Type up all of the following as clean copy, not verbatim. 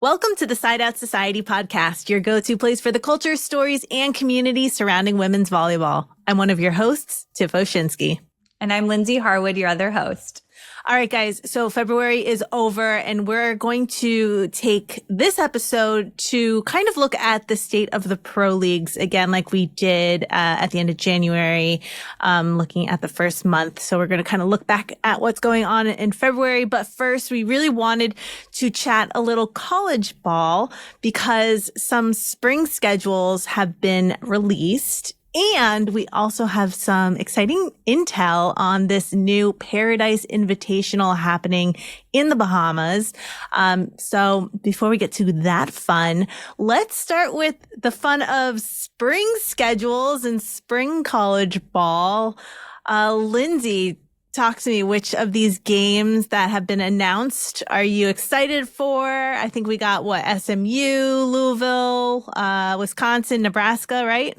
Welcome to the Side Out Society podcast, your go-to place for the culture, stories, and community surrounding women's volleyball. I'm one of your hosts, Tiff Oshinsky. And I'm Lindsay Harwood, your other host. All right, guys. So February is over, and we're going to take this episode to kind of look at the state of the pro leagues again, like we did at the end of January, looking at the first month. So we're going to kind of look back at what's going on in February. But first, we really wanted to chat a little college ball because some spring schedules have been released. And we also have some exciting intel on this new Paradise Invitational happening in the Bahamas. So before we get to that fun, let's start with the fun of spring schedules and spring college ball. Lindsay, talk to me. Which of these games that have been announced are you excited for? I think we got SMU, Louisville, Wisconsin, Nebraska, right?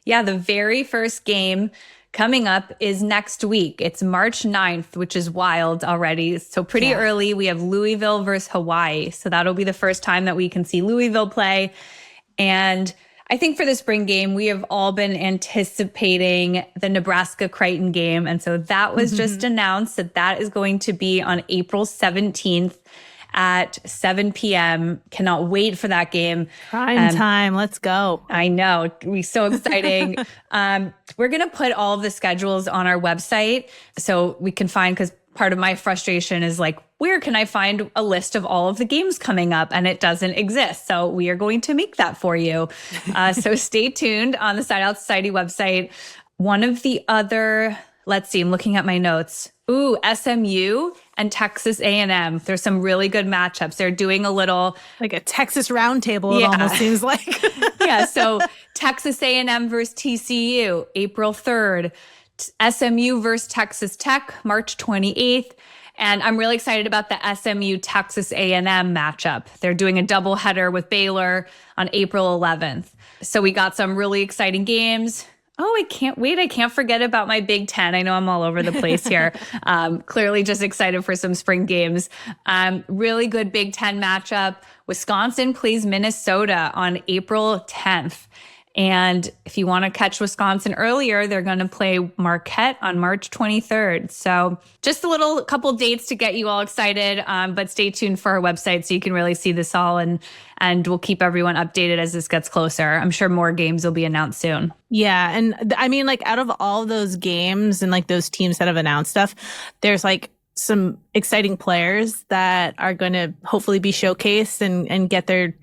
Yeah, the very first game coming up is next week. It's March 9th, which is wild already. So pretty early. We have Louisville versus Hawaii. So that'll be the first time that we can see Louisville play. And I think for the spring game, we have all been anticipating the Nebraska-Creighton game. And so that was just announced that is going to be on April 17th. At 7 p.m. Cannot wait for that game. Prime time. Let's go. I know. It'll be so exciting. We're going to put all of the schedules on our website so we can find, because part of my frustration is like, where can I find a list of all of the games coming up? And it doesn't exist. So we are going to make that for you. So stay tuned on the Side Out Society website. One of the other, let's see, I'm looking at my notes. SMU and Texas A&M. There's some really good matchups. They're doing a little... like a Texas roundtable, it almost seems like. So Texas A&M versus TCU, April 3rd. SMU versus Texas Tech, March 28th. And I'm really excited about the SMU-Texas A&M matchup. They're doing a doubleheader with Baylor on April 11th. So we got some really exciting games. Oh, I can't wait. I can't forget about my Big Ten. I know I'm all over the place here. Clearly just excited for some spring games. Really good Big Ten matchup. Wisconsin plays Minnesota on April 10th. And if you want to catch Wisconsin earlier, they're going to play Marquette on March 23rd. So just a couple dates to get you all excited. But stay tuned for our website so you can really see this all. And we'll keep everyone updated as this gets closer. I'm sure more games will be announced soon. Yeah. And I mean, like out of all those games and like those teams that have announced stuff, there's like some exciting players that are going to hopefully be showcased and get their,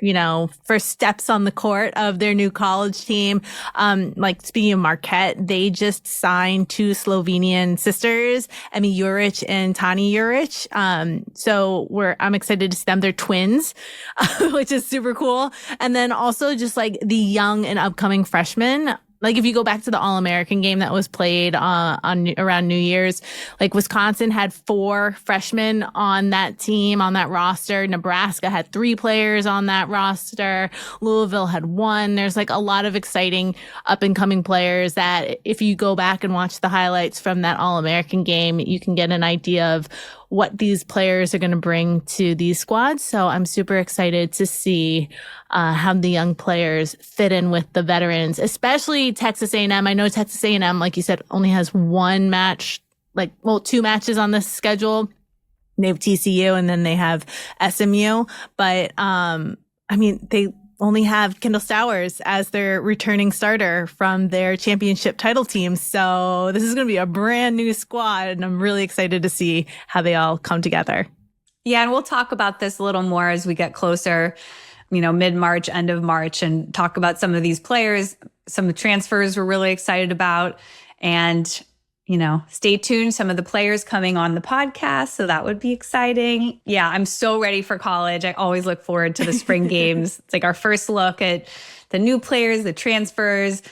first steps on the court of their new college team. Like speaking of Marquette, they just signed two Slovenian sisters, Emi Juric and Tani Juric. So I'm excited to see them. They're twins, which is super cool. And then also just like the young and upcoming freshmen. Like if you go back to the All-American game that was played around New Year's, like Wisconsin had 4 freshmen on that team, on that roster. Nebraska had 3 players on that roster. Louisville had 1. There's like a lot of exciting up-and-coming players that if you go back and watch the highlights from that All-American game, you can get an idea of what these players are going to bring to these squads. So I'm super excited to see how the young players fit in with the veterans, especially Texas A&M. I know Texas A&M, like you said, only has 1 match, 2 matches on this schedule. They have TCU and then they have SMU. But they only have Kendall Stowers as their returning starter from their championship title team. So this is going to be a brand new squad, and I'm really excited to see how they all come together. Yeah, and we'll talk about this a little more as we get closer, mid-March, end of March, and talk about some of these players, some of the transfers we're really excited about, and stay tuned. Some of the players coming on the podcast. So that would be exciting. Yeah, I'm so ready for college. I always look forward to the spring games. It's like our first look at the new players, the transfers,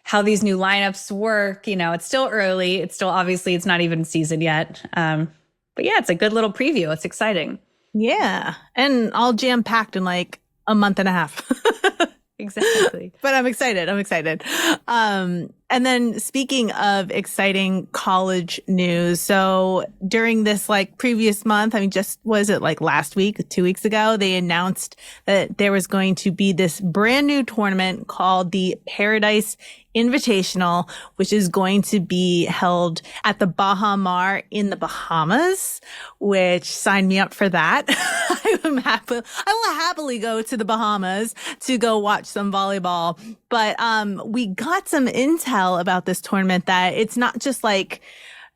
how these new lineups work. It's still early. It's still, obviously, it's not even season yet. But yeah, it's a good little preview. It's exciting. Yeah. And all jam-packed in like a month and a half. Exactly. But I'm excited. And And then speaking of exciting college news, so during this like previous month, I mean, just was it like last week, 2 weeks ago, they announced that there was going to be this brand new tournament called the Paradise Invitational, which is going to be held at the Bahamas in the Bahamas, which sign me up for that. I will happily go to the Bahamas to go watch some volleyball. But we got some intel about this tournament that it's not just like,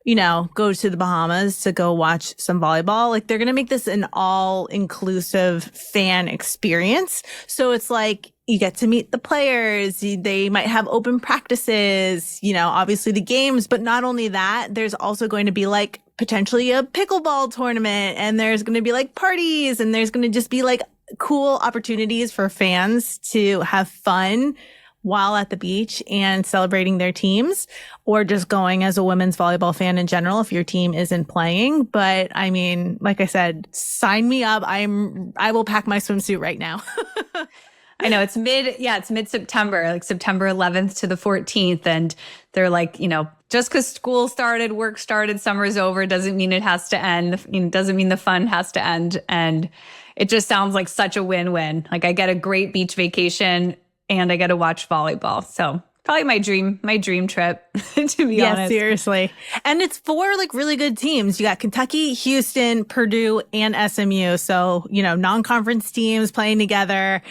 go to the Bahamas to go watch some volleyball. Like they're going to make this an all-inclusive fan experience. So it's like you get to meet the players. They might have open practices, obviously the games. But not only that, there's also going to be like potentially a pickleball tournament, and there's going to be like parties, and there's going to just be like cool opportunities for fans to have fun while at the beach and celebrating their teams, or just going as a women's volleyball fan in general if your team isn't playing. But I mean, like I said, sign me up. I will pack my swimsuit right now. I know it's mid-September, like September 11th to the 14th. And they're like, just because school started, work started, summer's over, doesn't mean it has to end. Doesn't mean the fun has to end. And it just sounds like such a win-win. Like I get a great beach vacation and I get to watch volleyball. So probably my dream trip, to be honest. Yeah, seriously. And it's 4 like really good teams. You got Kentucky, Houston, Purdue, and SMU. So, non-conference teams playing together.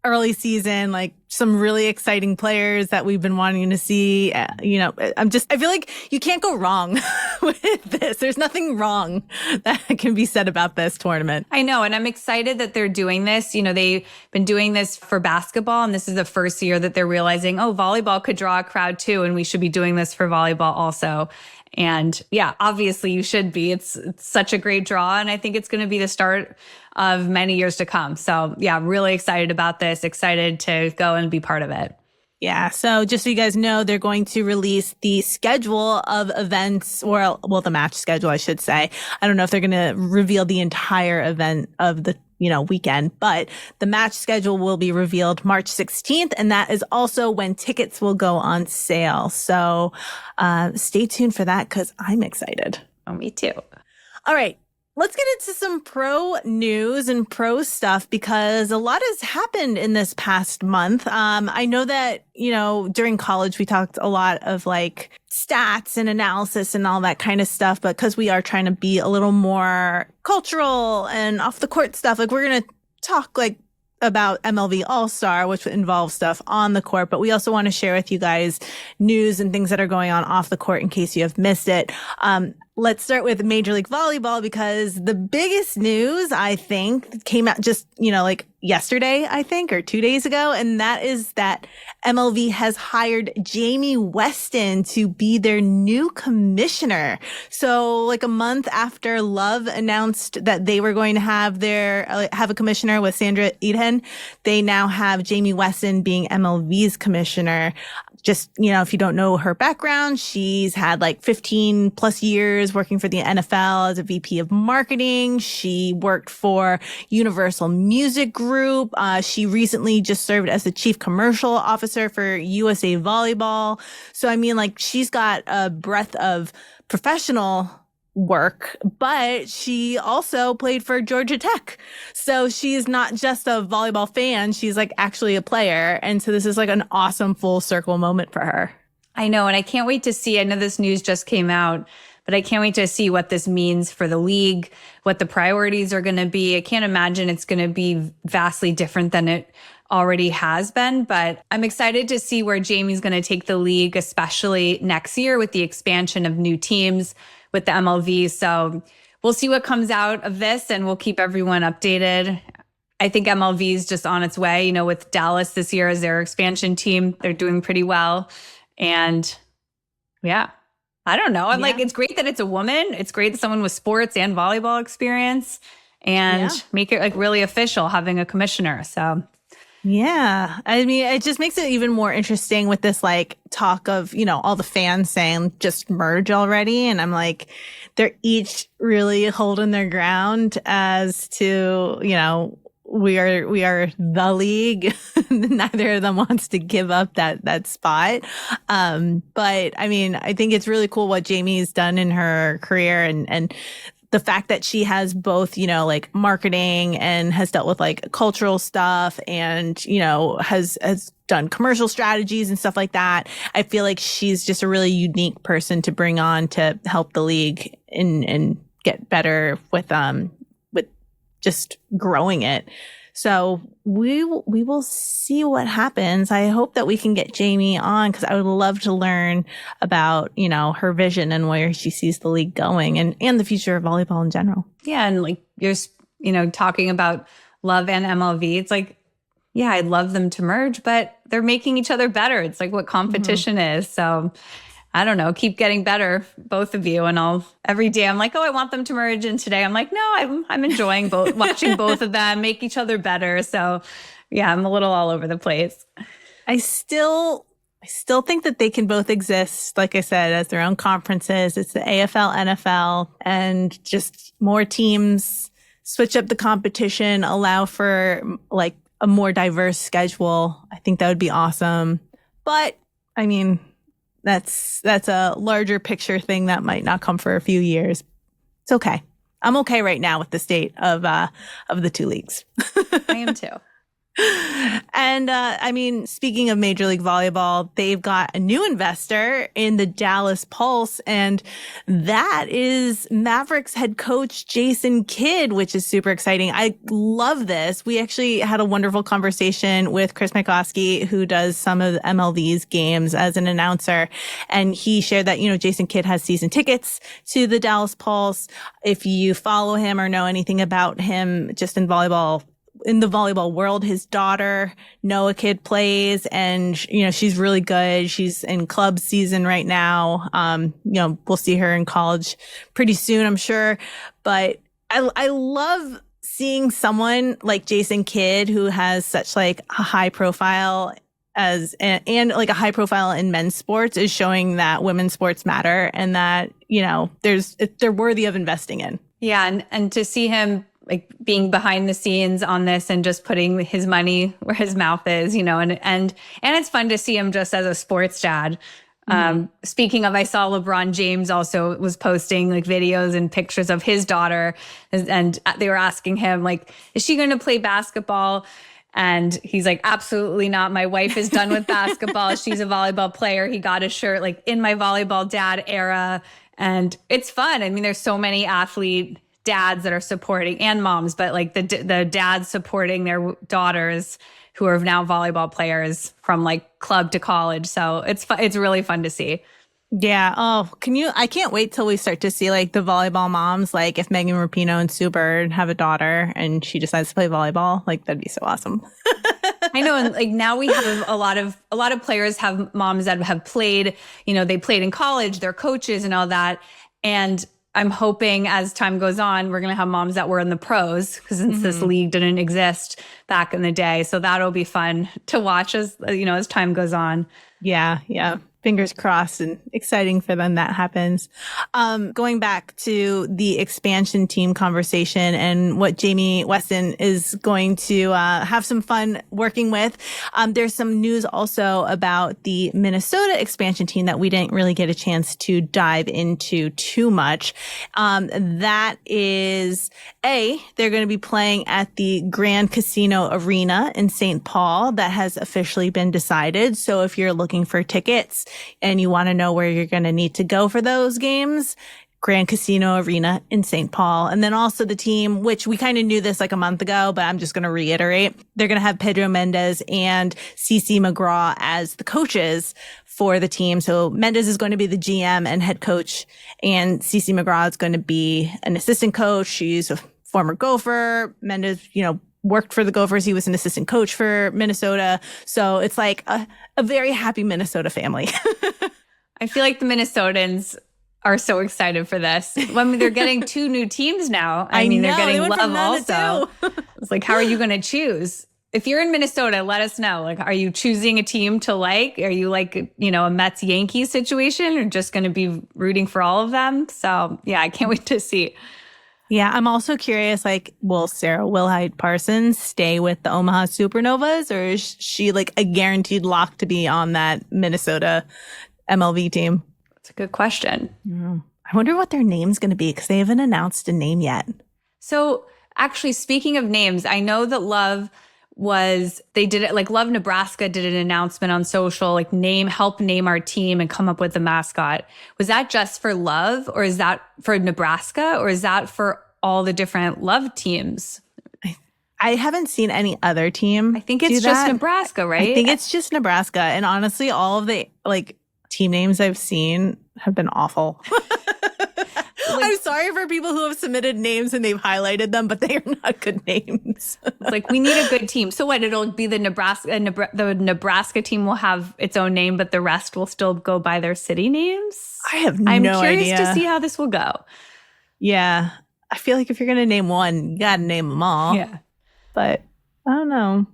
Early season, like some really exciting players that we've been wanting to see. I feel like you can't go wrong with this. There's nothing wrong that can be said about this tournament. I know. And I'm excited that they're doing this. They've been doing this for basketball, and this is the first year that they're realizing, volleyball could draw a crowd too, and we should be doing this for volleyball also. And yeah, obviously you should be. It's such a great draw. And I think it's going to be the start of many years to come. So yeah, really excited about this. Excited to go and be part of it. Yeah. So just so you guys know, they're going to release the schedule of events, or the match schedule, I should say. I don't know if they're going to reveal the entire event of the weekend, but the match schedule will be revealed March 16th. And that is also when tickets will go on sale. So stay tuned for that, because I'm excited. Oh, me too. All right. Let's get into some pro news and pro stuff, because a lot has happened in this past month. I know that, during college, we talked a lot of like stats and analysis and all that kind of stuff. But because we are trying to be a little more cultural and off the court stuff, like we're going to talk like about MLV All-Star, which involves stuff on the court, but we also want to share with you guys news and things that are going on off the court in case you have missed it. Let's start with Major League Volleyball, because the biggest news, I think, came out just, like yesterday, I think, or 2 days ago. And that is that MLV has hired Jamie Weston to be their new commissioner. So like a month after Love announced that they were going to have a commissioner with Sandra Eden, they now have Jamie Weston being MLV's commissioner. Just, if you don't know her background, she's had like 15 plus years working for the NFL as a VP of marketing. She worked for Universal Music Group. She recently just served as the chief commercial officer for USA Volleyball. So, I mean, like she's got a breadth of professional work, but she also played for Georgia Tech. So she's not just a volleyball fan. She's like actually a player. And so this is like an awesome full circle moment for her. I know. And I can't wait to see, I know this news just came out, but I can't wait to see what this means for the league, what the priorities are going to be. I can't imagine it's going to be vastly different than it already has been, but I'm excited to see where Jamie's going to take the league, especially next year with the expansion of new teams with the MLV. So we'll see what comes out of this, and we'll keep everyone updated. I think MLV is just on its way, with Dallas this year as their expansion team. They're doing pretty well. And yeah, I don't know. I'm like, it's great that it's a woman. It's great that someone with sports and volleyball experience, and make it like really official having a commissioner. So yeah. I mean, it just makes it even more interesting with this like talk of, all the fans saying just merge already. And I'm like, they're each really holding their ground as to, we are the league. Neither of them wants to give up that spot. But I mean, I think it's really cool what Jamie's done in her career, and the fact that she has both, like marketing and has dealt with like cultural stuff and, has done commercial strategies and stuff like that. I feel like she's just a really unique person to bring on to help the league and get better with just growing it. So we will see what happens. I hope that we can get Jamie on, because I would love to learn about, her vision and where she sees the league going and the future of volleyball in general. Yeah. And like you're, talking about Love and MLV, it's like, yeah, I'd love them to merge, but they're making each other better. It's like what competition is. So I don't know, keep getting better, both of you. And every day I'm like, oh, I want them to merge. And today I'm like, no, I'm enjoying both, watching both of them make each other better. So yeah, I'm a little all over the place. I still think that they can both exist, like I said, as their own conferences. It's the AFL, NFL, and just more teams, switch up the competition, allow for like a more diverse schedule. I think that would be awesome. But I mean, that's a larger picture thing that might not come for a few years. It's okay. I'm okay right now with the state of the two leagues. I am too. And I mean, speaking of Major League Volleyball, they've got a new investor in the Dallas Pulse, and that is Mavericks head coach Jason Kidd, which is super exciting. I love this. We actually had a wonderful conversation with Chris Mikoski, who does some of the MLV's games as an announcer, and he shared that, Jason Kidd has season tickets to the Dallas Pulse. If you follow him or know anything about him just in the volleyball world, his daughter, Noah Kidd, plays, and, she's really good. She's in club season right now. We'll see her in college pretty soon, I'm sure. But I love seeing someone like Jason Kidd, who has such like a high profile and like a high profile in men's sports, is showing that women's sports matter and that, they're worthy of investing in. Yeah. And to see him like being behind the scenes on this and just putting his money where his mouth is, and it's fun to see him just as a sports dad. Speaking of, I saw LeBron James also was posting like videos and pictures of his daughter, and they were asking him like, is she going to play basketball? And he's like, absolutely not. My wife is done with basketball. She's a volleyball player. He got a shirt like in my volleyball dad era. And it's fun. I mean, there's so many athlete dads that are supporting, and moms, but like the dads supporting their daughters who are now volleyball players from like club to college. So it's really fun to see. Yeah. Oh, I can't wait till we start to see like the volleyball moms, like if Megan Rapinoe and Sue Bird have a daughter and she decides to play volleyball, like that'd be so awesome. I know. And like now we have a lot of players have moms that have played, they played in college, they're coaches and all that. And I'm hoping as time goes on, we're going to have moms that were in the pros, because since this league didn't exist back in the day. So that'll be fun to watch as time goes on. Yeah. Yeah. Fingers crossed, and exciting for them that happens. Going back to the expansion team conversation and what Jamie Weston is going to have some fun working with. There's some news also about the Minnesota expansion team that we didn't really get a chance to dive into too much. That is they're going to be playing at the Grand Casino Arena in St. Paul. That has officially been decided. So if you're looking for tickets and you want to know where you're going to need to go for those games, Grand Casino Arena in St. Paul. And then also the team, which we kind of knew this like a month ago, but I'm just going to reiterate, they're going to have Pedro Mendez and CeCe McGraw as the coaches for the team. So Mendez is going to be the GM and head coach, and CeCe McGraw is going to be an assistant coach. She's a former Gopher. Mendez, worked for the Gophers. He was an assistant coach for Minnesota. So it's like a very happy Minnesota family. I feel like the Minnesotans are so excited for this. I mean, they're getting 2 new teams now. I mean, they're getting Love also. It's like, how are you going to choose? If you're in Minnesota, let us know. Like, are you choosing a team to like? Are you like, a Mets-Yankees situation, or just going to be rooting for all of them? So yeah, I can't wait to see. Yeah, I'm also curious, like, will Sarah Wilhite Parsons stay with the Omaha Supernovas, or is she like a guaranteed lock to be on that Minnesota MLV team? That's a good question. I wonder what their name's going to be because they haven't announced a name yet. So actually, speaking of names, I know that Love Nebraska did an announcement on social, like help name our team and come up with a mascot. Was that just for Love, or is that for Nebraska, or is that for all the different Love teams? I haven't seen any other team. I think it's just Nebraska, right? I think it's just Nebraska. And honestly, all of the like team names I've seen have been awful. I'm sorry for people who have submitted names and they've highlighted them, but they are not good names. Like, we need a good team. So what? It'll be the Nebraska team will have its own name, but the rest will still go by their city names. I'm curious to see how this will go. Yeah. I feel like if you're going to name one, you got to name them all. Yeah. But I don't know.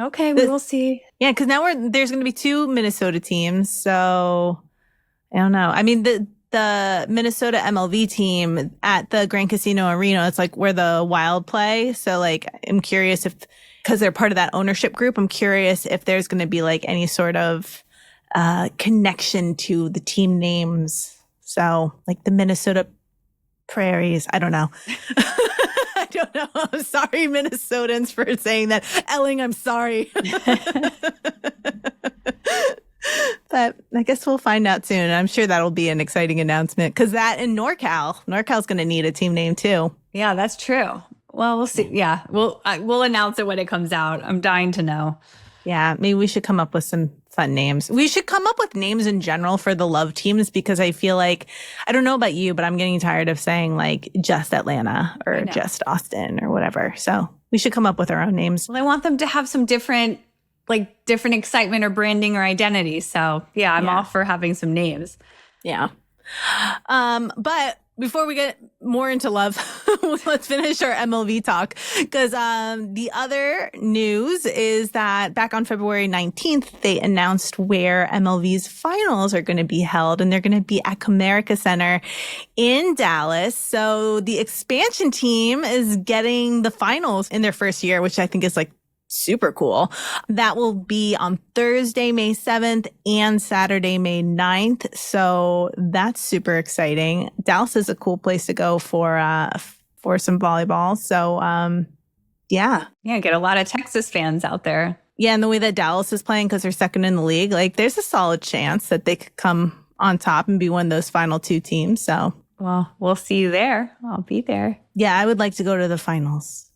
Okay, we will see. Yeah, because now there's going to be 2 Minnesota teams. So I don't know. I mean, the Minnesota MLV team at the Grand Casino Arena, it's like where the Wild play. So like, I'm curious because they're part of that ownership group, I'm curious if there's going to be like any sort of connection to the team names. So like the Minnesota Prairies, I don't know. I don't know. I'm sorry, Minnesotans, for saying that. Elling, I'm sorry. But I guess we'll find out soon. I'm sure that'll be an exciting announcement because that in NorCal's going to need a team name too. Yeah, that's true. Well, we'll see. Yeah, we'll announce it when it comes out. I'm dying to know. Yeah, maybe we should come up with some fun names. We should come up with names in general for the Love teams because I feel like, I don't know about you, but I'm getting tired of saying like just Atlanta or just Austin or whatever. So we should come up with our own names. Well, I want them to have some different excitement or branding or identity. So yeah, I'm all for having some names. Yeah. But before we get more into Love, let's finish our MLV talk because the other news is that back on February 19th, they announced where MLV's finals are going to be held, and they're going to be at Comerica Center in Dallas. So the expansion team is getting the finals in their first year, which I think is like super cool. That will be on Thursday, May 7th and Saturday, May 9th. So that's super exciting. Dallas is a cool place to go for some volleyball. So, yeah. Yeah, get a lot of Texas fans out there. Yeah, and the way that Dallas is playing because they're second in the league, like there's a solid chance that they could come on top and be one of those final 2 teams. So, well, we'll see you there. I'll be there. Yeah, I would like to go to the finals.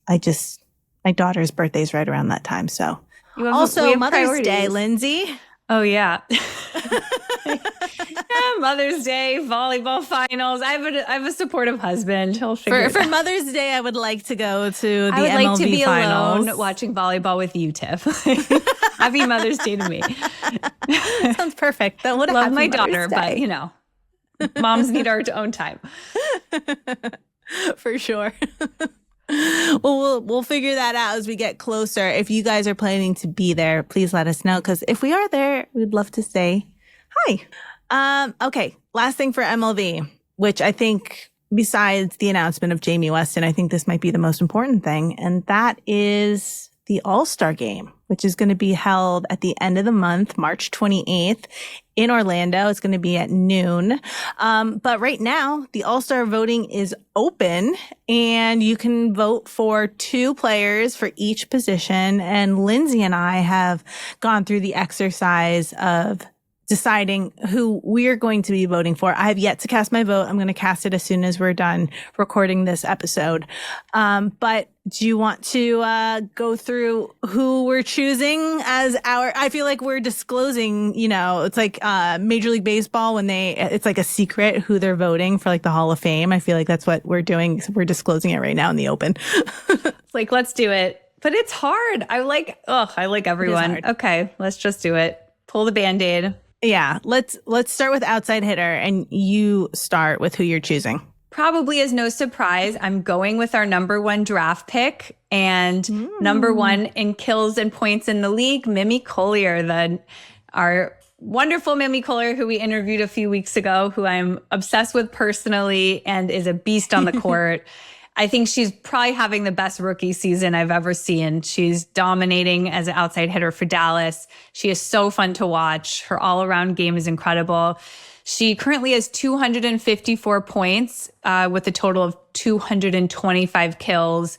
My daughter's birthday's right around that time. So also Mother's Day, Lindsay. Oh, yeah. Mother's Day, volleyball finals. I have a supportive husband. He'll figure it out. For Mother's Day, I would like to go to the MLV finals. I would like to be alone watching volleyball with you, Tiff. Happy Mother's Day to me. Sounds perfect. Love my daughter, but moms need our own time. For sure. Well, we'll figure that out as we get closer. If you guys are planning to be there, please let us know. Because if we are there, we'd love to say hi. Okay, last thing for MLV, which I think besides the announcement of Jamie Weston, I think this might be the most important thing. And that is the All-Star Game, which is going to be held at the end of the month, March 28th in Orlando. It's going to be at noon. But right now, the All-Star voting is open and you can vote for 2 players for each position. And Lindsay and I have gone through the exercise of deciding who we're going to be voting for. I have yet to cast my vote. I'm going to cast it as soon as we're done recording this episode. But do you want to go through who we're choosing as I feel like we're disclosing, it's like Major League Baseball when it's like a secret who they're voting for, like the Hall of Fame. I feel like that's what we're doing. So we're disclosing it right now in the open. It's like, let's do it. But it's hard. I like everyone. Okay, let's just do it. Pull the Band-Aid. Yeah, let's start with outside hitter, and you start with who you're choosing. Probably is no surprise. I'm going with our number 1 draft pick and number 1 in kills and points in the league, Mimi Collier, our wonderful Mimi Collier, who we interviewed a few weeks ago, who I'm obsessed with personally and is a beast on the court. I think she's probably having the best rookie season I've ever seen. She's dominating as an outside hitter for Dallas. She is so fun to watch. Her all-around game is incredible. She currently has 254 points with a total of 225 kills,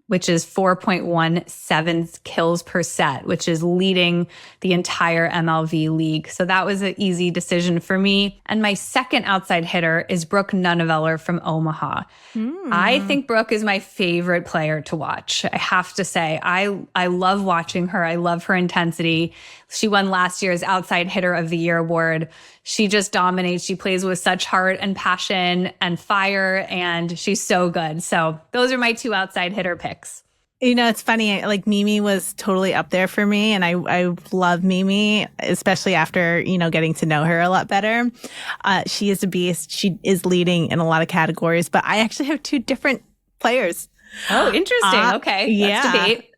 which is 4.17 kills per set, which is leading the entire MLV league. So that was an easy decision for me. And my second outside hitter is Brooke Nunneveller from Omaha. I think Brooke is my favorite player to watch. I have to say, I love watching her. I love her intensity. She won last year's Outside Hitter of the Year award. She just dominates. She plays with such heart and passion and fire, and she's so good. So those are my two outside hitter picks. You know, it's funny, like Mimi was totally up there for me, and I love Mimi, especially after, you know, getting to know her a lot better. She is a beast. She is leading in a lot of categories, but I actually have two different players. Oh, interesting. Okay, let's debate.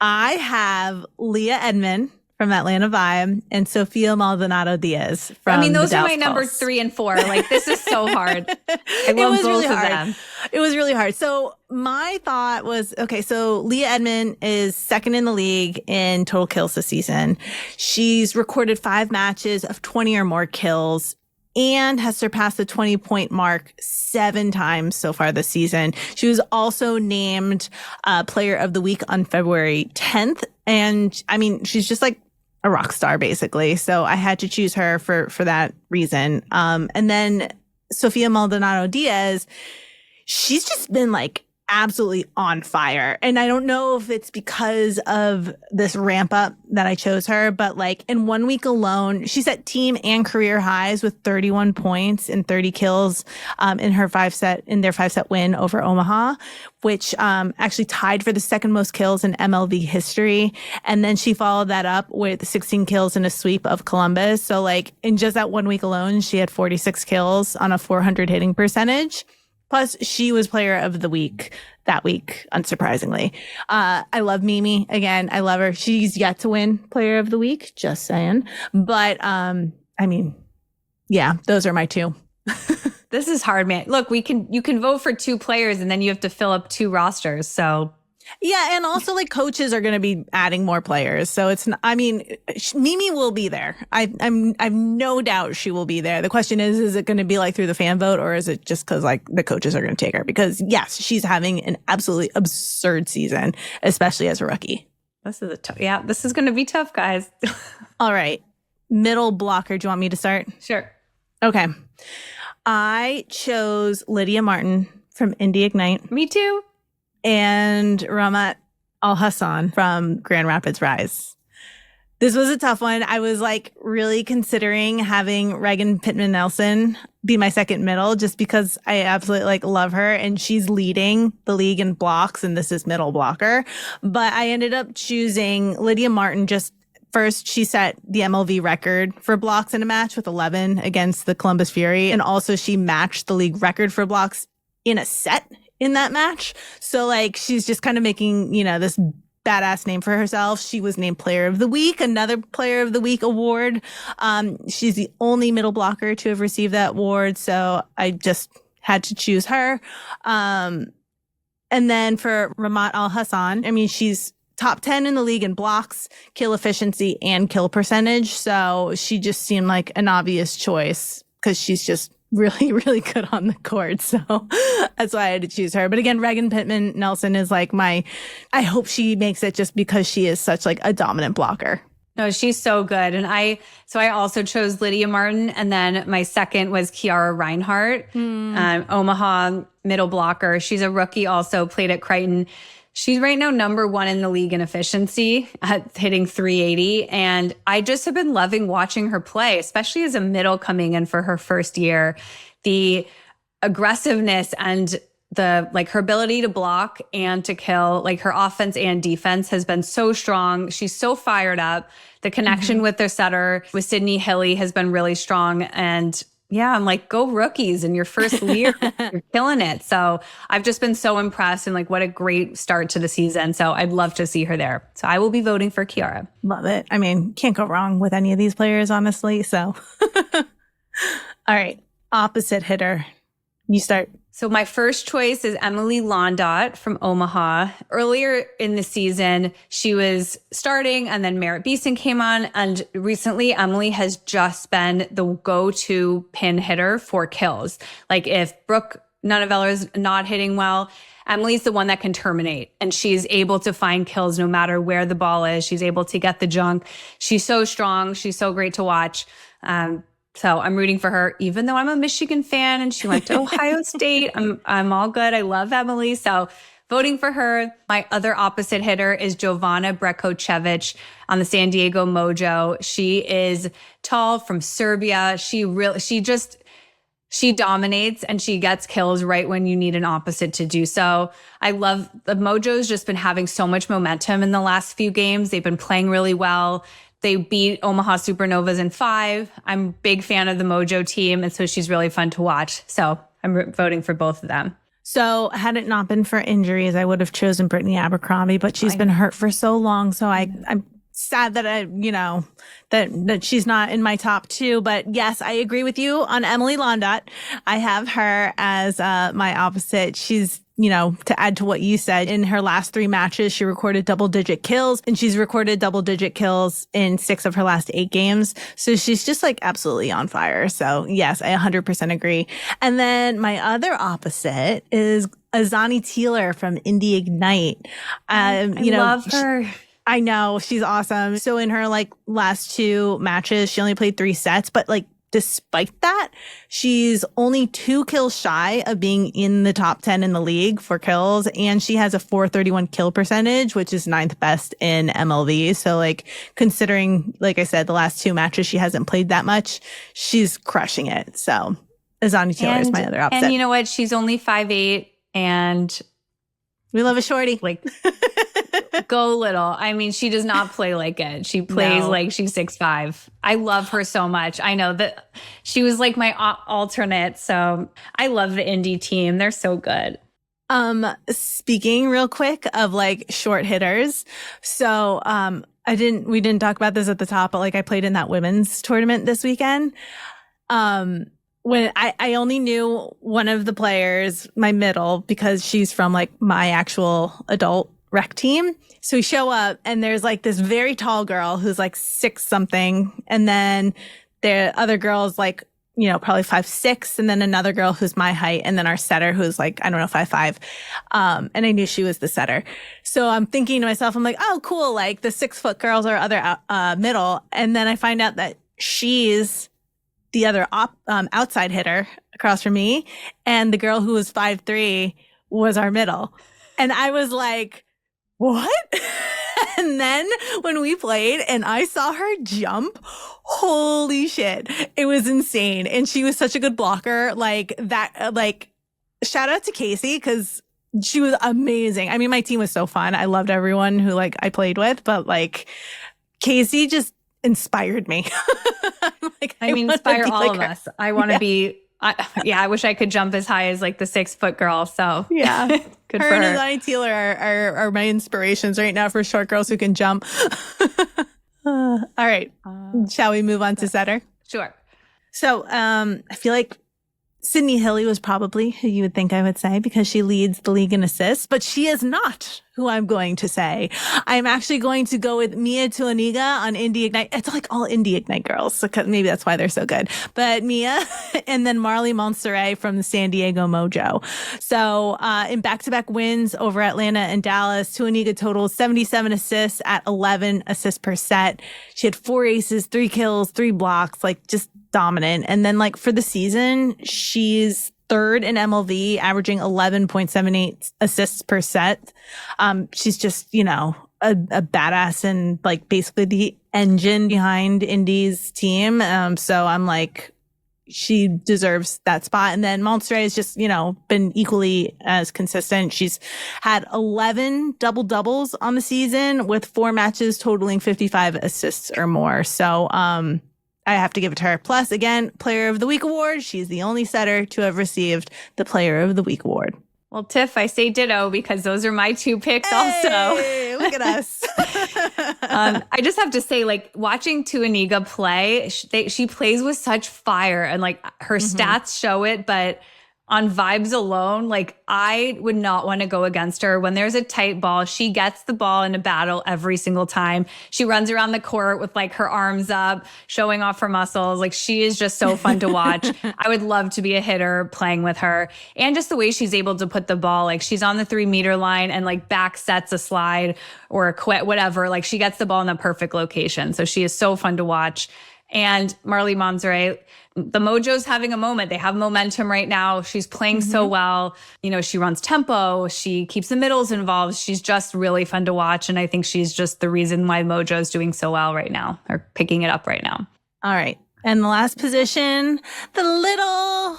I have Leah Edmond from Atlanta Vibe and Sofia Maldonado Diaz from those the are my Dallas number Pulse. 3 and 4. Like, this is so hard. I love both of them. It was really hard. So my thought was, okay, so Leah Edmond is second in the league in total kills this season. She's recorded 5 matches of 20 or more kills and has surpassed the 20-point mark 7 times so far this season. She was also named Player of the Week on February 10th. And I mean, she's just like a rock star, basically. So I had to choose her for that reason. And then Sofia Maldonado Diaz, she's just been like absolutely on fire. And I don't know if it's because of this ramp up that I chose her, but like in 1 week alone, she set team and career highs with 31 points and 30 kills in their 5-set win over Omaha, which actually tied for the second most kills in MLV history. And then she followed that up with 16 kills in a sweep of Columbus. So like in just that 1 week alone, she had 46 kills on a 400 hitting percentage. Plus, she was Player of the Week that week, unsurprisingly. I love Mimi. Again, I love her. She's yet to win Player of the Week, just saying. But, I mean, yeah, those are my two. This is hard, man. Look, you can vote for 2 players and then you have to fill up 2 rosters. So yeah, and also like coaches are going to be adding more players, so it's not, I mean, Mimi will be there. I've no doubt she will be there. The question is it going to be like through the fan vote, or is it just because like the coaches are going to take her? Because yes, she's having an absolutely absurd season, especially as a rookie. This is this is going to be tough, guys. All right, middle blocker. Do you want me to start? Sure. Okay, I chose Lydia Martin from Indie Ignite. Me too. And Ramat Al-Hassan from Grand Rapids Rise. This was a tough one. I was like really considering having Regan Pittman-Nelson be my second middle just because I absolutely like love her and she's leading the league in blocks and this is middle blocker. But I ended up choosing Lydia Martin. Just first, she set the MLV record for blocks in a match with 11 against the Columbus Fury. And also she matched the league record for blocks in a set in that match. So like she's just kind of making, you know, this badass name for herself. She was named Player of the Week, another Player of the Week award. She's the only middle blocker to have received that award. So I just had to choose her. And then for Ramat Al-Hassan, I mean, she's top 10 in the league in blocks, kill efficiency, and kill percentage. So she just seemed like an obvious choice because she's just really, really good on the court. So that's why I had to choose her. But again, Regan Pittman-Nelson is like I hope she makes it just because she is such like a dominant blocker. No, she's so good. And I also chose Lydia Martin. And then my second was Kiara Reinhart, Omaha middle blocker. She's a rookie, also played at Creighton. She's right now number 1 in the league in efficiency at hitting 380. And I just have been loving watching her play, especially as a middle coming in for her first year. The aggressiveness and the like her ability to block and to kill, like her offense and defense has been so strong. She's so fired up. The connection with their setter, with Sydney Hilly, has been really strong. And yeah, I'm like, go rookies in your first year. You're killing it. So I've just been so impressed and like what a great start to the season. So I'd love to see her there. So I will be voting for Kiara. Love it. I mean, can't go wrong with any of these players, honestly. So, all right. Opposite hitter. You start. So my first choice is Emily Londot from Omaha. Earlier in the season, she was starting and then Merritt Beeson came on. And recently, Emily has just been the go-to pin hitter for kills. Like if Brooke Nunneveller's not hitting well, Emily's the one that can terminate. And she's able to find kills no matter where the ball is. She's able to get the junk. She's so strong. She's so great to watch. So I'm rooting for her, even though I'm a Michigan fan and she went to Ohio State. I'm all good. I love Emily. So voting for her. My other opposite hitter is Jovana Brekocevic on the San Diego Mojo. She is tall from Serbia. She dominates and she gets kills right when you need an opposite to do so. I love the Mojo's just been having so much momentum in the last few games. They've been playing really well. They beat Omaha Supernovas in 5. I'm a big fan of the Mojo team, and so she's really fun to watch. So I'm voting for both of them. So had it not been for injuries, I would have chosen Brittany Abercrombie, but she's been hurt for so long. So I'm sad that that she's not in my top 2. But yes, I agree with you on Emily Londot. I have her as my opposite. She's, to add to what you said, in her last 3 matches, she recorded double-digit kills, and she's recorded double-digit kills in 6 of her last 8 games. So she's just like absolutely on fire. So yes, I 100% agree. And then my other opposite is Azani Teeler from Indy Ignite. I love her. I know, she's awesome. So in her last 2 matches, she only played 3 sets, but despite that, she's only 2 kills shy of being in the top 10 in the league for kills. And she has a .431 kill percentage, which is 9th best in MLV. So considering, like I said, the last 2 matches, she hasn't played that much. She's crushing it. So Azani Taylor is my other opposite. And you know what? She's only 5'8", and we love a shorty. Go little. I mean, she does not play like it. She plays like she's 6'5". I love her so much. I know that she was my alternate. So I love the Indy team. They're so good. Speaking real quick of short hitters. So, we didn't talk about this at the top, but I played in that women's tournament this weekend. When I only knew one of the players, my middle, because she's from my actual adult rec team. So we show up and there's this very tall girl who's 6 something. And then the other girl's probably 5'6", and then another girl who's my height. And then our setter who's 5'5". And I knew she was the setter. So I'm thinking to myself, I'm oh, cool. The 6 foot girls are other, middle. And then I find out that she's the other outside hitter across from me. And the girl who was 5'3" was our middle. And I was what? And then when we played and I saw her jump, holy shit, it was insane. And she was such a good blocker. Shout out to Casey, because she was amazing. I mean, my team was so fun. I loved everyone who I played with, but Casey just inspired me. Inspire all of us. I want to be, I wish I could jump as high as the 6 foot girl. So yeah, good her for her. And Azani Teeler are my inspirations right now for short girls who can jump. All right. Shall we move on to setter? Sure. So I feel like Sydney Hilly was probably who you would think I would say, because she leads the league in assists, but she is not who I'm going to say. I'm actually going to go with Mia Tuaniga on Indy Ignite. It's all Indy Ignite girls, so maybe that's why they're so good. But Mia, and then Marley Montserrat from the San Diego Mojo. So in back-to-back wins over Atlanta and Dallas, Tuaniga totaled 77 assists at 11 assists per set. She had 4 aces, 3 kills, 3 blocks, just dominant. And then for the season, she's 3rd in MLV, averaging 11.78 assists per set. She's just, a badass and basically the engine behind Indy's team. So I'm she deserves that spot. And then Montserrat has just, been equally as consistent. She's had 11 double-doubles on the season, with 4 matches totaling 55 assists or more. So, I have to give it to her. Plus, again, Player of the Week award. She's the only setter to have received the Player of the Week award. Well, Tiff, I say ditto, because those are my 2 picks Hey, look at us. I just have to say, watching Tuaniga play, she plays with such fire, and her stats show it, but on vibes alone, like I would not want to go against her. When there's a tight ball, she gets the ball in a battle every single time. She runs around the court with like her arms up, showing off her muscles. Like she is just so fun to watch. I would love to be a hitter playing with her. And just the way she's able to put the ball, like she's on the 3-meter line and like back sets a slide or a quit, whatever. Like she gets the ball in the perfect location. So she is so fun to watch. And Marlie Monserrat, the Mojo's having a moment. They have momentum right now. She's playing so well. You know, she runs tempo. She keeps the middles involved. She's just really fun to watch. And I think she's just the reason why Mojo's doing so well right now, or picking it up right now. All right. And the last position, the libero.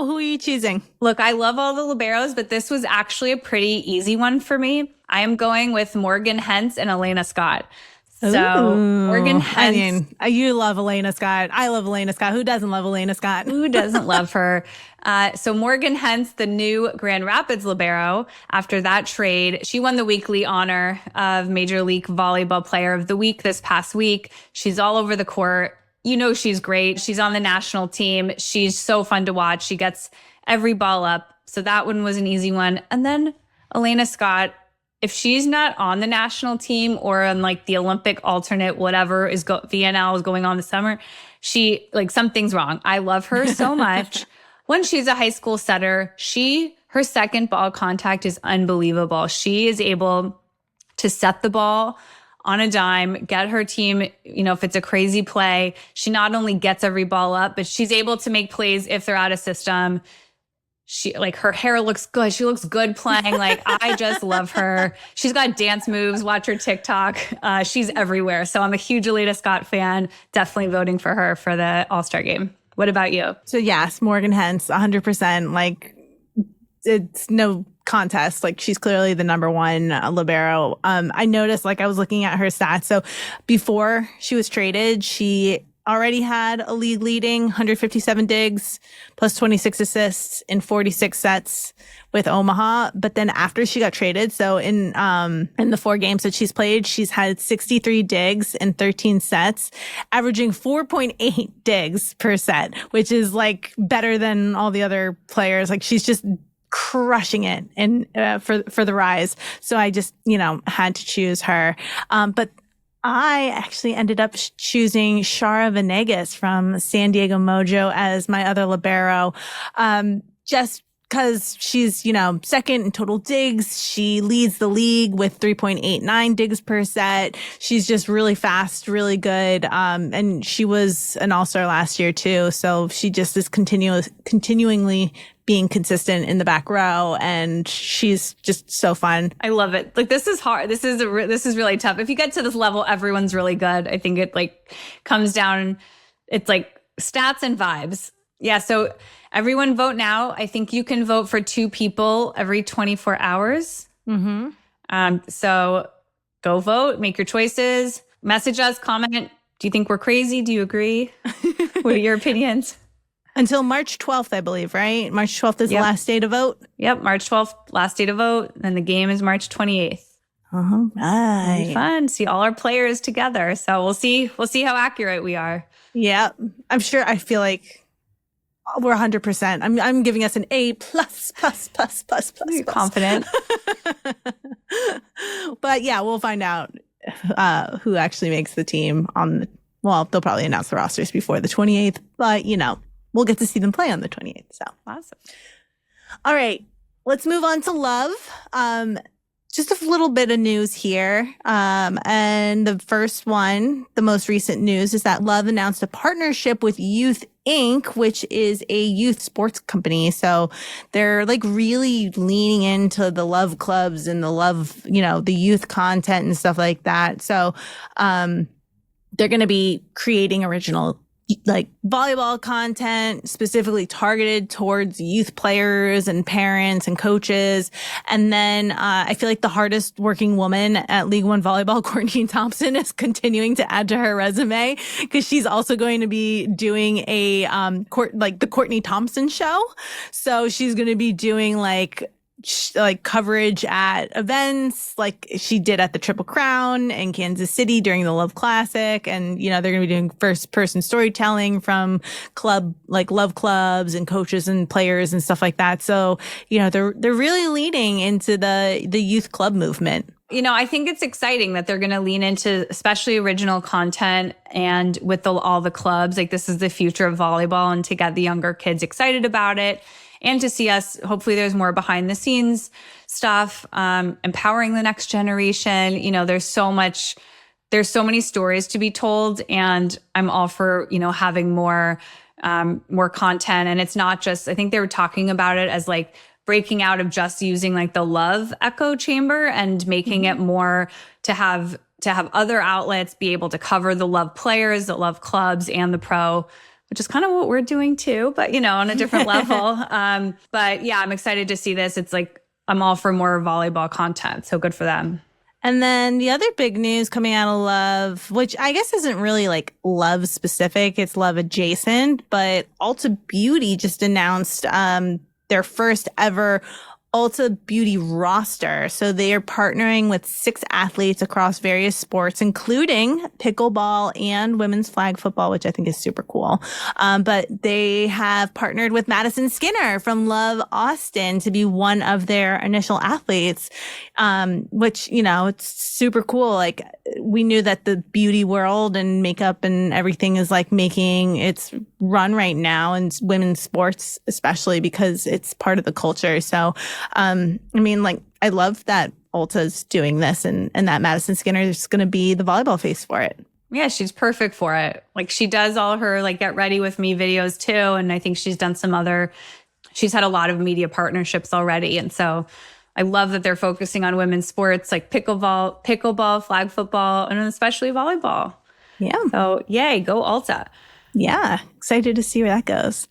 Who are you choosing? Look, I love all the liberos, but this was actually a pretty easy one for me. I am going with Morgan Hentz and Elena Scott. So Morgan Hentz. I mean, you love Elena Scott. I love Elena Scott. Who doesn't love Elena Scott? Who doesn't love her? So Morgan Hentz, the new Grand Rapids libero, after that trade, she won the weekly honor of Major League Volleyball Player of the Week this past week. She's all over the court. You know she's great. She's on the national team. She's so fun to watch. She gets every ball up. So that one was an easy one. And then Elena Scott, if she's not on the national team or on like the Olympic alternate, whatever VNL is going on this summer, she like something's wrong. I love her so much. When she's a high school setter, her second ball contact is unbelievable. She is able to set the ball on a dime, get her team, you know, if it's a crazy play, she not only gets every ball up, but she's able to make plays if they're out of system. She like her hair looks good. She looks good playing. Like I just love her. She's got dance moves. Watch her TikTok. She's everywhere. So I'm a huge Elena Scott fan. Definitely voting for her for the All-Star game. What about you? So yes, Morgan Hentz, 100%. Like it's no contest. Like she's clearly the number one libero. I noticed, like I was looking at her stats. So before she was traded, she already had a league leading 157 digs plus 26 assists in 46 sets with Omaha. But then after she got traded, so in the 4 games that she's played, she's had 63 digs in 13 sets, averaging 4.8 digs per set, which is like better than all the other players. Like she's just crushing it and for the Rise. So I just, had to choose her. But I actually ended up choosing Shara Venegas from San Diego Mojo as my other libero, just because she's, second in total digs. She leads the league with 3.89 digs per set. She's just really fast, really good. And she was an all-star last year too. So she just is continually being consistent in the back row, and she's just so fun. I love it. Like this is hard. This is really tough. If you get to this level, everyone's really good. I think it like comes down. It's like stats and vibes. Yeah. So everyone vote now. I think you can vote for 2 people every 24 hours. So go vote. Make your choices. Message us. Comment. Do you think we're crazy? Do you agree? What are your opinions? Until March 12th, I believe, right? March 12th is the last day to vote? Yep, March 12th, last day to vote. And the game is March 28th. All right. It'll be fun. See all our players together. So we'll see how accurate we are. Yeah. I feel like we're 100%. I'm giving us an A++++++. You're confident. But yeah, we'll find out who actually makes the team they'll probably announce the rosters before the 28th, but we'll get to see them play on the 28th. So awesome. All right, let's move on to Love. Just a little bit of news here. And the first one, the most recent news, is that Love announced a partnership with Youth Inc., which is a youth sports company. So they're like really leaning into the Love clubs and the Love, the youth content and stuff like that. So they're going to be creating original like volleyball content specifically targeted towards youth players and parents and coaches. And then I feel like the hardest working woman at League One Volleyball, Courtney Thompson, is continuing to add to her resume because she's also going to be doing a the Courtney Thompson show. So she's going to be doing like like coverage at events like she did at the Triple Crown in Kansas City during the Love Classic. And, you know, they're going to be doing first person storytelling from love clubs and coaches and players and stuff like that. So, you know, they're really leaning into the youth club movement. You know, I think it's exciting that they're going to lean into especially original content and with all the clubs. Like, this is the future of volleyball, and to get the younger kids excited about it. And to see us, hopefully there's more behind the scenes stuff, empowering the next generation. You know, there's so many stories to be told, and I'm all for, you know, having more content. And it's not just, I think they were talking about it as like breaking out of just using like the love echo chamber and making it more to have other outlets be able to cover the love players, the love clubs, and the pro, which is kind of what we're doing too, but, you know, on a different level. But yeah, I'm excited to see this. It's like, I'm all for more volleyball content. So good for them. And then the other big news coming out of Love, which I guess isn't really like Love specific, it's Love adjacent, but Ulta Beauty just announced their first ever Ulta Beauty roster. So they are partnering with 6 athletes across various sports, including pickleball and women's flag football, which I think is super cool. But they have partnered with Madison Skinner from Love Austin to be one of their initial athletes, which, you know, it's super cool. Like, we knew that the beauty world and makeup and everything is like making its run right now, and women's sports, especially because it's part of the culture. So, I mean, like, I love that Ulta's doing this, and that Madison Skinner is going to be the volleyball face for it. Yeah, she's perfect for it. Like, she does all her like get ready with me videos too. And I think she's done she's had a lot of media partnerships already. And so I love that they're focusing on women's sports like pickleball, flag football, and especially volleyball. Yeah. So yay, go Ulta. Yeah, excited to see where that goes.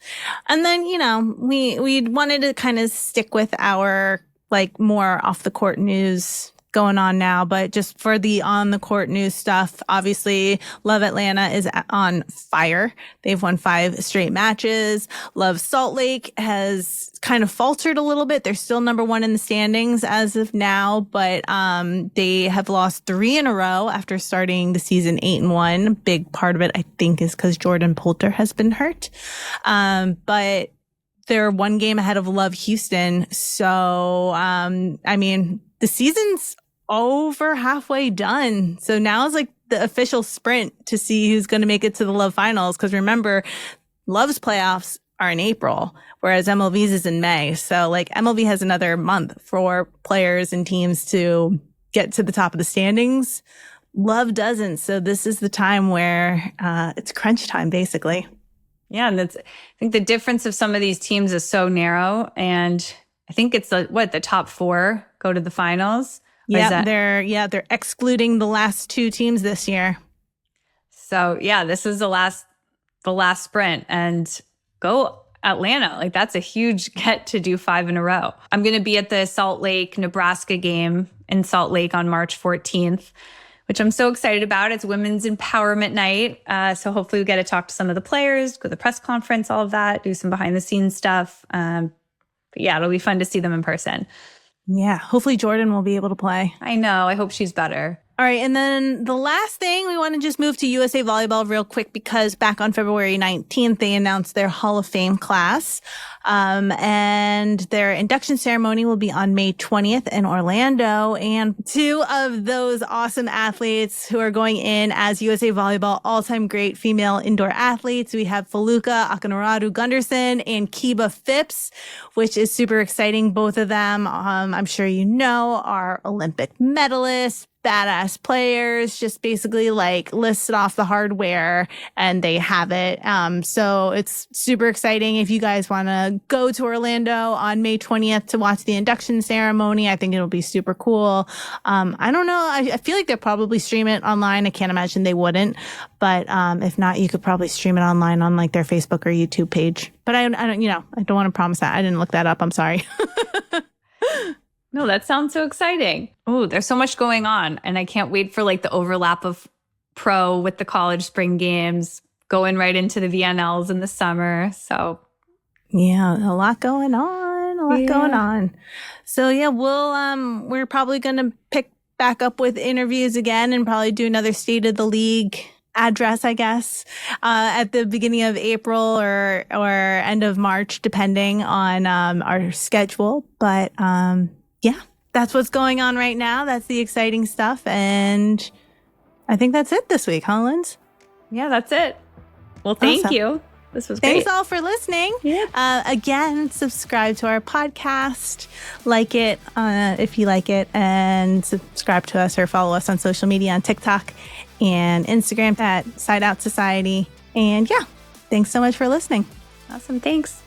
And then, you know, we wanted to kind of stick with our like more off the court news going on now, but just for the on the court news stuff, obviously Love Atlanta is on fire. They've won 5 straight matches. Love Salt Lake has kind of faltered a little bit. They're still number 1 in the standings as of now, but they have lost 3 in a row after starting the season 8-1. Big part of it, I think, is because Jordan Poulter has been hurt. But they're 1 game ahead of Love Houston. So, I mean, the season's over halfway done. So now is like the official sprint to see who's going to make it to the Love finals. Because remember, Love's playoffs are in April, whereas MLV's is in May. So like MLV has another month for players and teams to get to the top of the standings. Love doesn't. So this is the time where it's crunch time, basically. Yeah. And I think the difference of some of these teams is so narrow. And I think it's the top 4 go to the finals. Yeah, they're excluding the last 2 teams this year. So yeah, this is the last sprint, and go Atlanta. Like, that's a huge get to do 5 in a row. I'm going to be at the Salt Lake, Nebraska game in Salt Lake on March 14th, which I'm so excited about. It's Women's Empowerment Night. So hopefully we get to talk to some of the players, go to the press conference, all of that, do some behind the scenes stuff. But yeah, it'll be fun to see them in person. Yeah, hopefully Jordan will be able to play. I know. I hope she's better. All right, and then the last thing, we want to just move to USA Volleyball real quick, because back on February 19th, they announced their Hall of Fame class. And their induction ceremony will be on May 20th in Orlando. And 2 of those awesome athletes who are going in as USA Volleyball all-time great female indoor athletes, we have Feluca Akinaradu Gunderson and Kiba Phipps, which is super exciting. Both of them, I'm sure you know, are Olympic medalists, badass players, just basically like listed off the hardware and they have it. So it's super exciting. If you guys want to go to Orlando on May 20th to watch the induction ceremony, I think it'll be super cool. I don't know. I feel like they'll probably stream it online. I can't imagine they wouldn't. But if not, you could probably stream it online on like their Facebook or YouTube page. But I don't, you know, I don't want to promise that. I didn't look that up. I'm sorry. No, that sounds so exciting. Oh, there's so much going on. And I can't wait for like the overlap of pro with the college spring games, going right into the VNLs in the summer. So yeah, a lot going on. lot going on. So yeah, we're probably going to pick back up with interviews again and probably do another State of the League address, I guess, at the beginning of April or end of March, depending on our schedule. But yeah, that's what's going on right now. That's the exciting stuff. And I think that's it this week, huh, Linz? Yeah, that's it. Well, thank you. This was great. Thanks all for listening. Yeah. Again, subscribe to our podcast, like it if you like it, and subscribe to us or follow us on social media on TikTok and Instagram at Side Out Society. And yeah, thanks so much for listening. Awesome. Thanks.